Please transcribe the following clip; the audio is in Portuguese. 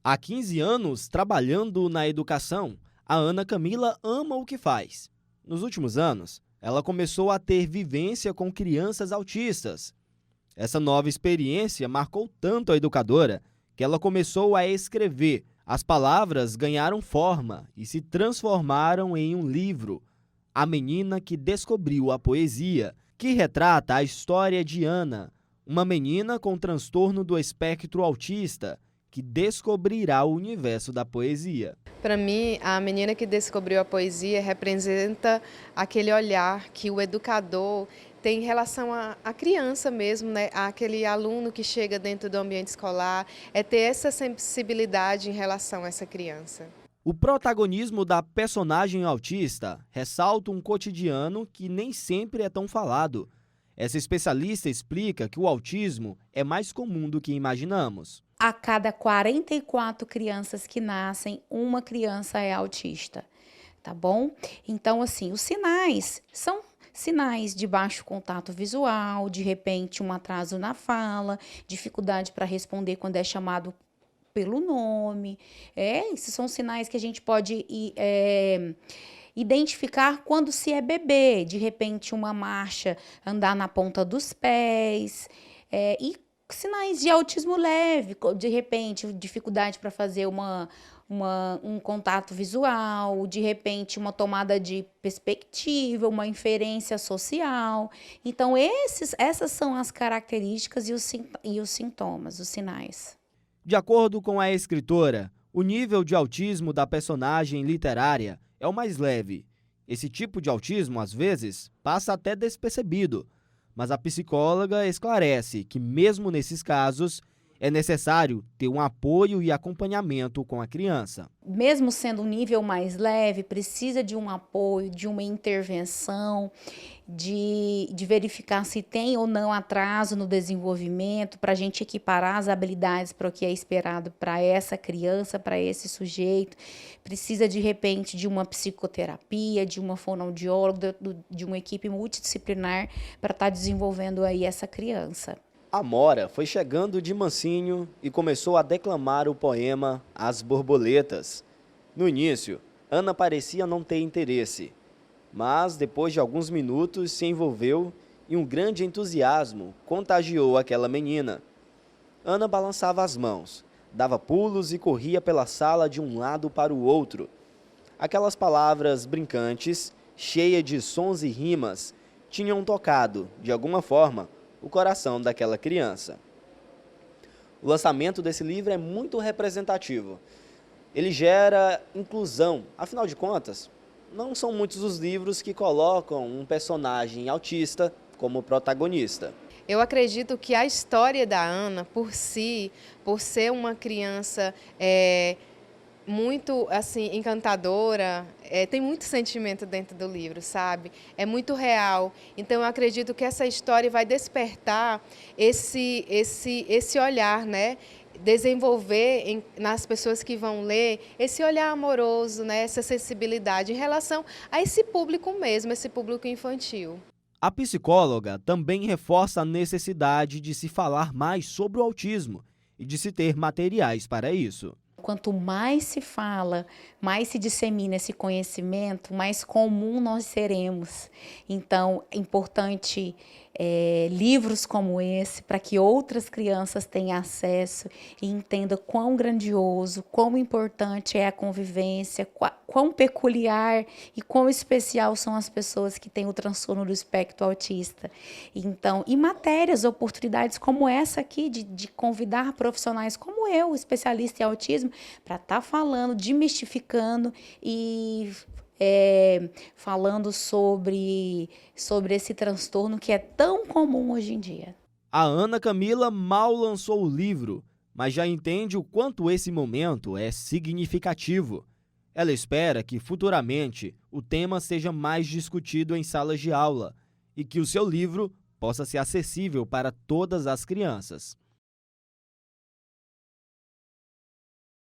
Há 15 anos, trabalhando na educação, a Ana Camila ama o que faz. Nos últimos anos, ela começou a ter vivência com crianças autistas. Essa nova experiência marcou tanto a educadora que ela começou a escrever. As palavras ganharam forma e se transformaram em um livro, A Menina que Descobriu a Poesia, que retrata a história de Ana, uma menina com transtorno do espectro autista, que descobrirá o universo da poesia. Para mim, a menina que descobriu a poesia representa aquele olhar que o educador tem em relação à criança mesmo, né? Aquele aluno que chega dentro do ambiente escolar, é ter essa sensibilidade em relação a essa criança. O protagonismo da personagem autista ressalta um cotidiano que nem sempre é tão falado. Essa especialista explica que o autismo é mais comum do que imaginamos. A cada 44 crianças que nascem, uma criança é autista, tá bom? Então, assim, os sinais são sinais de baixo contato visual, de repente um atraso na fala, dificuldade para responder quando é chamado pelo nome. Esses são sinais que a gente pode identificar quando se é bebê, de repente uma marcha, andar na ponta dos pés, e sinais de autismo leve, de repente dificuldade para fazer um contato visual, de repente uma tomada de perspectiva, uma inferência social. Então essas são as características e os sintomas, os sinais. De acordo com a escritora, o nível de autismo da personagem literária é o mais leve. Esse tipo de autismo, às vezes, passa até despercebido, mas a psicóloga esclarece que, mesmo nesses casos, é necessário ter um apoio e acompanhamento com a criança. Mesmo sendo um nível mais leve, precisa de um apoio, de uma intervenção, de verificar se tem ou não atraso no desenvolvimento, para a gente equiparar as habilidades para o que é esperado para essa criança, para esse sujeito. Precisa, de repente, de uma psicoterapia, de uma fonoaudióloga, de uma equipe multidisciplinar para estar desenvolvendo aí essa criança. Amora foi chegando de mansinho e começou a declamar o poema As Borboletas. No início, Ana parecia não ter interesse, mas depois de alguns minutos se envolveu e um grande entusiasmo contagiou aquela menina. Ana balançava as mãos, dava pulos e corria pela sala de um lado para o outro. Aquelas palavras brincantes, cheias de sons e rimas, tinham tocado, de alguma forma, o coração daquela criança. O lançamento desse livro é muito representativo. Ele gera inclusão, afinal de contas, não são muitos os livros que colocam um personagem autista como protagonista. Eu acredito que a história da Ana, por si, por ser uma criança muito assim encantadora, tem muito sentimento dentro do livro, sabe? É muito real. Então eu acredito que essa história vai despertar esse olhar, né? Desenvolver nas pessoas que vão ler esse olhar amoroso, né? Essa sensibilidade em relação a esse público mesmo, esse público infantil. A psicóloga também reforça a necessidade de se falar mais sobre o autismo e de se ter materiais para isso. Quanto mais se fala, mais se dissemina esse conhecimento, mais comum nós seremos. Então, é importante livros como esse, para que outras crianças tenham acesso e entendam quão grandioso, quão importante é a convivência, quão peculiar e quão especial são as pessoas que têm o transtorno do espectro autista. Então, e matérias, oportunidades como essa aqui, de convidar profissionais como eu, especialista em autismo, para estar falando, desmistificando e falando sobre esse transtorno que é tão comum hoje em dia. A Ana Camila mal lançou o livro, mas já entende o quanto esse momento é significativo. Ela espera que futuramente o tema seja mais discutido em salas de aula e que o seu livro possa ser acessível para todas as crianças.